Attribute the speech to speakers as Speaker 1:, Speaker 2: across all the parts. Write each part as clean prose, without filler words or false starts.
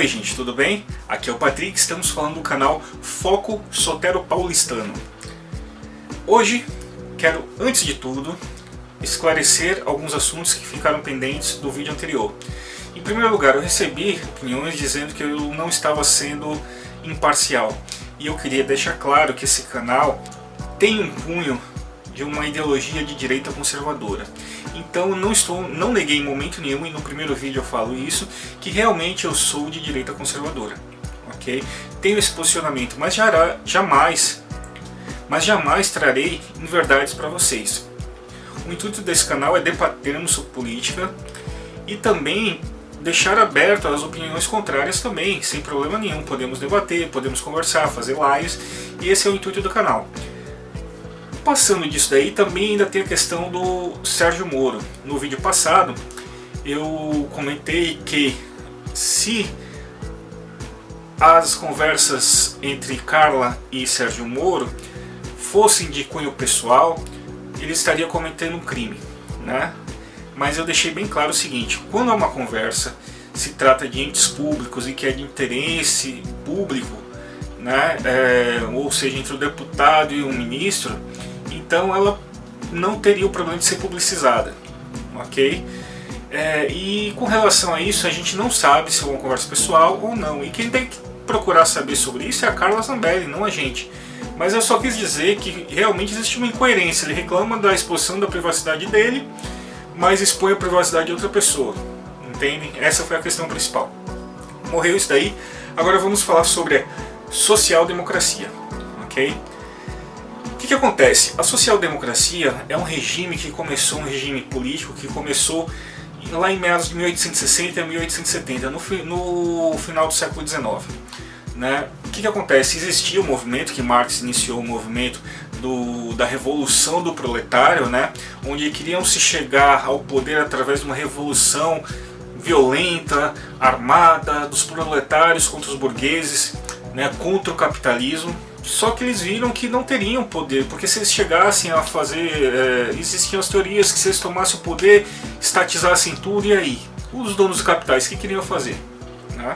Speaker 1: Oi gente, tudo bem? Aqui é o Patrick, estamos falando do canal Foco Sotero Paulistano. Hoje quero, antes de tudo, esclarecer alguns assuntos que ficaram pendentes do vídeo anterior. Em primeiro lugar, eu recebi opiniões dizendo que eu não estava sendo imparcial. E eu queria deixar claro que esse canal tem um cunho de uma ideologia de direita conservadora. Então não neguei em momento nenhum, e no primeiro vídeo eu falo isso, que realmente eu sou de direita conservadora. Ok? Tenho esse posicionamento, mas jamais trarei inverdades para vocês. O intuito desse canal é debatermos sobre política e também deixar aberto as opiniões contrárias também, sem problema nenhum. Podemos debater, podemos conversar, fazer lives, e esse é o intuito do canal. Passando disso daí, também ainda tem a questão do Sérgio Moro. No vídeo passado eu comentei que se as conversas entre Carla e Sérgio Moro fossem de cunho pessoal, ele estaria cometendo um crime, né? Mas eu deixei bem claro o seguinte: quando há uma conversa, se trata de entes públicos e que é de interesse público, né? Ou seja, entre o deputado e o ministro, então ela não teria o problema de ser publicizada, ok? E com relação a isso, a gente não sabe se é uma conversa pessoal ou não. E quem tem que procurar saber sobre isso é a Carla Zambelli, não a gente. Mas eu só quis dizer que realmente existe uma incoerência. Ele reclama da exposição da privacidade dele, mas expõe a privacidade de outra pessoa. Entendem? Essa foi a questão principal. Morreu isso daí. Agora vamos falar sobre a social-democracia, ok? O que acontece? A social-democracia é um regime que começou, um regime político que começou lá em meados de 1860 a 1870, no final do século XIX. Né? O que acontece? Existia o movimento, que Marx iniciou o movimento da revolução do proletário, né? Onde queriam se chegar ao poder através de uma revolução violenta, armada, dos proletários contra os burgueses, né? Contra o capitalismo. Só que eles viram que não teriam poder, porque se eles chegassem a fazer... existiam as teorias que se eles tomassem o poder, estatizassem tudo, e aí? Os donos capitais, o que queriam fazer? Né?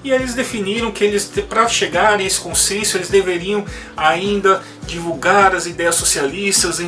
Speaker 1: E eles definiram que eles, para chegarem a esse consenso, eles deveriam ainda divulgar as ideias socialistas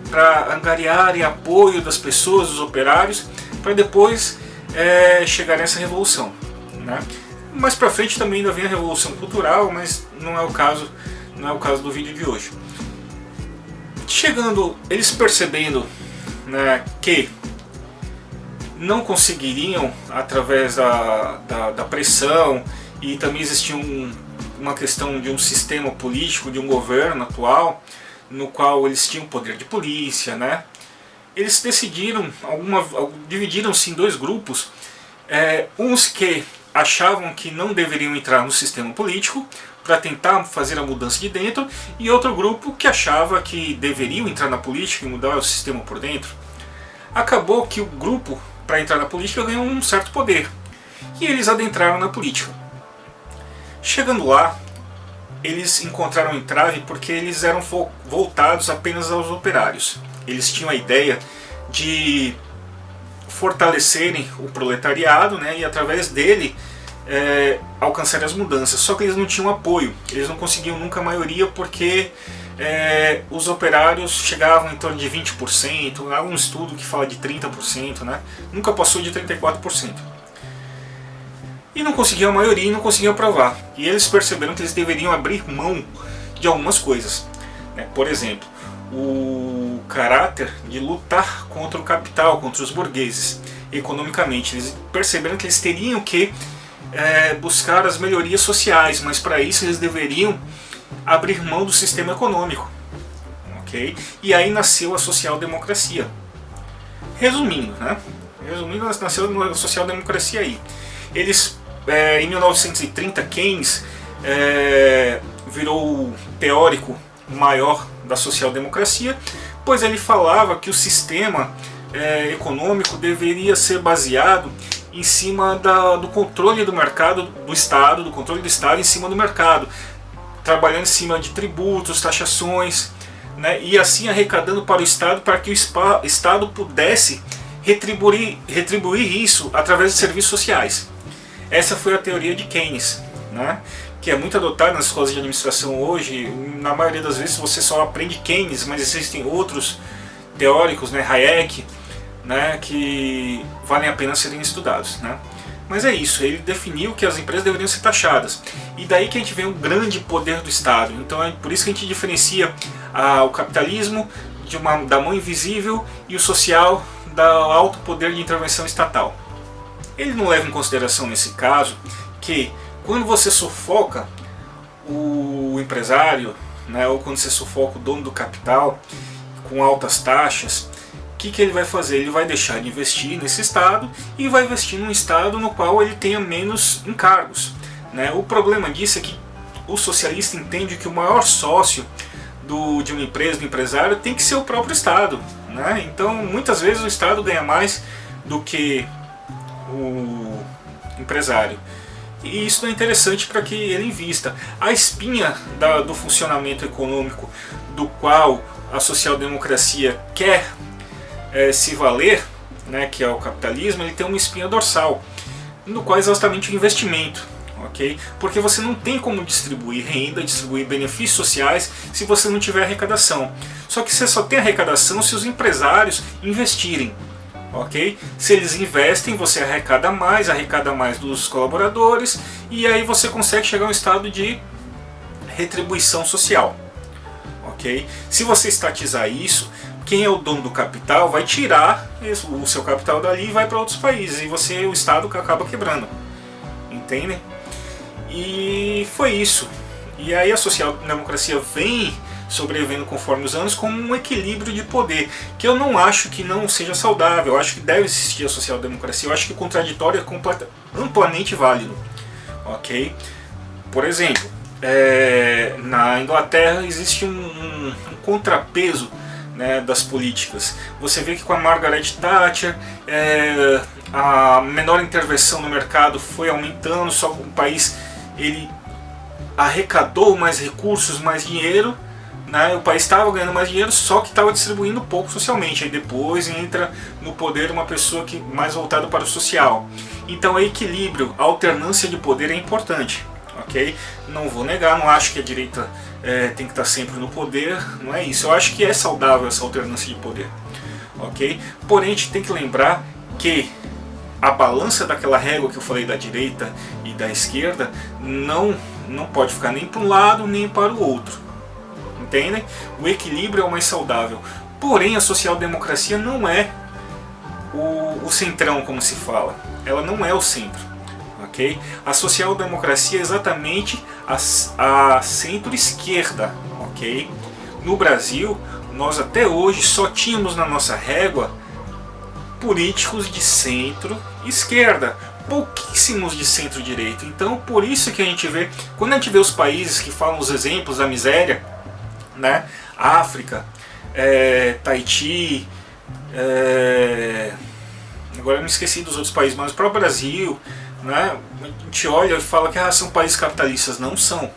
Speaker 1: para angariarem apoio das pessoas, dos operários, para depois chegar nessa revolução. Né? Mais para frente também ainda vem a revolução cultural, mas não é o caso do vídeo de hoje. Chegando, eles percebendo, né, que não conseguiriam através da pressão, e também existia uma questão de um sistema político, de um governo atual, no qual eles tinham poder de polícia, né? Eles decidiram, dividiram-se em dois grupos, uns que achavam que não deveriam entrar no sistema político para tentar fazer a mudança de dentro, e outro grupo que achava que deveriam entrar na política e mudar o sistema por dentro. Acabou que o grupo, para entrar na política, ganhou um certo poder, e eles adentraram na política. Chegando lá, eles encontraram um entrave porque eles eram voltados apenas aos operários. Eles tinham a ideia de fortalecerem o proletariado, né, e através dele alcançarem as mudanças. Só que eles não tinham apoio, eles não conseguiam nunca a maioria, porque os operários chegavam em torno de 20%, há um estudo que fala de 30%, né, nunca passou de 34%. E não conseguiam a maioria e não conseguiam aprovar. E eles perceberam que eles deveriam abrir mão de algumas coisas, né? Por exemplo, o caráter de lutar contra o capital, contra os burgueses, economicamente. Eles perceberam que eles teriam que buscar as melhorias sociais, mas para isso eles deveriam abrir mão do sistema econômico. Okay? E aí nasceu a social-democracia. Resumindo, né? Nasceu a social-democracia aí. Eles, em 1930, Keynes virou o teórico maior da social-democracia, pois ele falava que o sistema econômico deveria ser baseado em cima do controle do mercado do Estado, do controle do Estado em cima do mercado, trabalhando em cima de tributos, taxações, né, e assim arrecadando para o Estado, para que o Estado pudesse retribuir isso através de serviços sociais. Essa foi a teoria de Keynes, né? Que é muito adotada nas escolas de administração hoje. Na maioria das vezes você só aprende Keynes, mas existem outros teóricos, né, Hayek, né, que valem a pena serem estudados, né? Mas é isso, ele definiu que as empresas deveriam ser taxadas. E daí que a gente vê um grande poder do Estado. Então é por isso que a gente diferencia o capitalismo da mão invisível e o social do alto poder de intervenção estatal. Ele não leva em consideração nesse caso que quando você sufoca o empresário, né, ou quando você sufoca o dono do capital com altas taxas, o que ele vai fazer? Ele vai deixar de investir nesse Estado e vai investir num Estado no qual ele tenha menos encargos, né? O problema disso é que o socialista entende que o maior sócio de uma empresa, do empresário, tem que ser o próprio Estado, né? Então muitas vezes o Estado ganha mais do que o empresário. E isso é interessante para que ele invista. A espinha do funcionamento econômico do qual a social-democracia quer se valer, né, que é o capitalismo, ele tem uma espinha dorsal, no qual é exatamente o investimento. Okay? Porque você não tem como distribuir renda, distribuir benefícios sociais se você não tiver arrecadação. Só que você só tem arrecadação se os empresários investirem. Okay? Se eles investem, você arrecada mais dos colaboradores, e aí você consegue chegar a um estado de retribuição social. Okay? Se você estatizar isso, quem é o dono do capital vai tirar o seu capital dali e vai para outros países, e o Estado acaba quebrando. Entendem? E foi isso. E aí a social-democracia vem sobrevivendo conforme os anos como um equilíbrio de poder, que eu não acho que não seja saudável. Eu acho que deve existir a social-democracia. Eu acho que o contraditório é amplamente válido. Ok? Por exemplo, na Inglaterra existe um contrapeso, né, das políticas. Você vê que com a Margaret Thatcher a menor intervenção no mercado foi aumentando, só que o país ele arrecadou mais recursos, mais dinheiro, né? O país estava ganhando mais dinheiro, só que estava distribuindo pouco socialmente. Aí depois entra no poder uma pessoa mais voltada para o social. Então, equilíbrio, alternância de poder é importante. Okay? Não vou negar, não acho que a direita tem que estar sempre no poder, não é isso. Eu acho que é saudável essa alternância de poder. Okay? Porém, a gente tem que lembrar que a balança daquela régua que eu falei da direita e da esquerda não pode ficar nem para um lado nem para o outro. Entendem? O equilíbrio é o mais saudável. Porém, a social-democracia não é o centrão, como se fala. Ela não é o centro. Okay? A social-democracia é exatamente a centro-esquerda. Okay? No Brasil, nós até hoje só tínhamos na nossa régua políticos de centro-esquerda, pouquíssimos de centro-direita. Então, por isso que a gente vê, quando a gente vê os países que falam os exemplos da miséria, né? África, Tahiti, agora eu me esqueci dos outros países, mas para o Brasil, né? A gente olha e fala que são países capitalistas. Não são.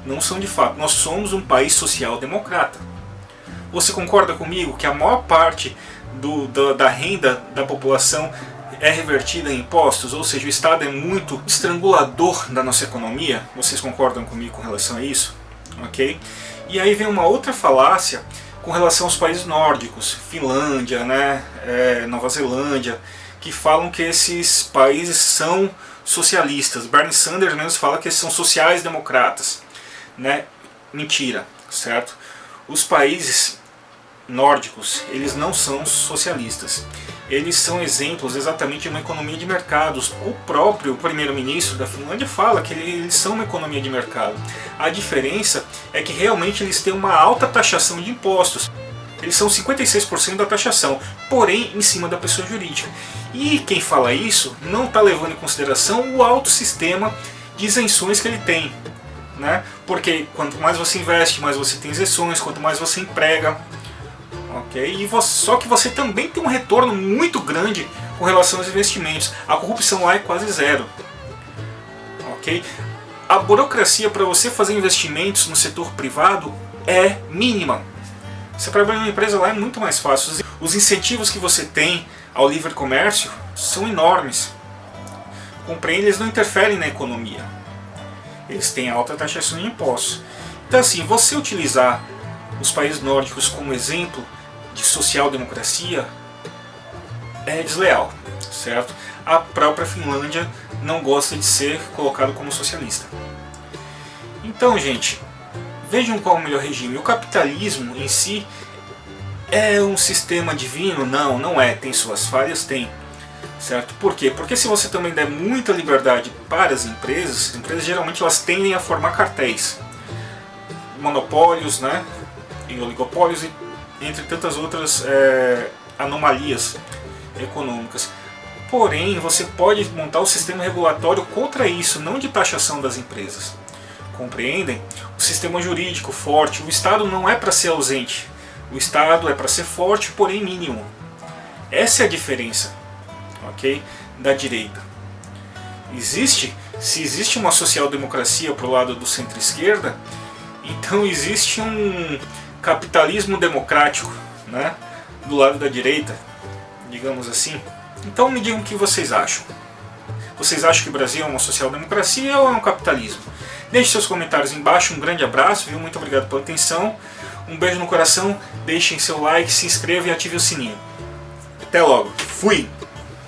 Speaker 1: Não são de fato. Nós somos um país social-democrata. Você concorda comigo que a maior parte da renda da população é revertida em impostos? Ou seja, o Estado é muito estrangulador da nossa economia? Vocês concordam comigo com relação a isso? Ok? E aí vem uma outra falácia com relação aos países nórdicos, Finlândia, né? Nova Zelândia, que falam que esses países são socialistas. Bernie Sanders mesmo fala que eles são sociais-democratas, né? Mentira, certo? Os países nórdicos, eles não são socialistas. Eles são exemplos exatamente de uma economia de mercados. O próprio primeiro-ministro da Finlândia fala que eles são uma economia de mercado. A diferença é que realmente eles têm uma alta taxação de impostos. Eles são 56% da taxação, porém em cima da pessoa jurídica. E quem fala isso não está levando em consideração o alto sistema de isenções que ele tem, né? Porque quanto mais você investe, mais você tem isenções, quanto mais você emprega. Okay? Só que você também tem um retorno muito grande com relação aos investimentos. A corrupção lá é quase zero. Okay? A burocracia para você fazer investimentos no setor privado é mínima. Você para abrir uma empresa lá é muito mais fácil. Os incentivos que você tem ao livre comércio são enormes. compreendem, eles não interferem na economia. Eles têm alta taxação de impostos. Então assim, você utilizar os países nórdicos como exemplo de social-democracia é desleal, certo? A própria Finlândia não gosta de ser colocado como socialista. Então, gente, vejam qual é o melhor regime. O capitalismo em si é um sistema divino? Não, não é. Tem suas falhas? Tem. Certo? Por quê? Porque se você também der muita liberdade para as empresas geralmente elas tendem a formar cartéis, monopólios, né? E oligopólios, e entre tantas outras anomalias econômicas. Porém, você pode montar o sistema regulatório contra isso, não de taxação das empresas. Compreendem? O sistema jurídico forte, o Estado não é para ser ausente. O Estado é para ser forte, porém mínimo. Essa é a diferença, ok? Da direita. Se existe uma social-democracia para o lado do centro-esquerda, então existe um capitalismo democrático, né? Do lado da direita, digamos assim. Então me digam o que vocês acham. Vocês acham que o Brasil é uma social-democracia ou é um capitalismo? Deixe seus comentários embaixo, um grande abraço, viu? Muito obrigado pela atenção. Um beijo no coração, deixem seu like, se inscrevam e ativem o sininho. Até logo. Fui!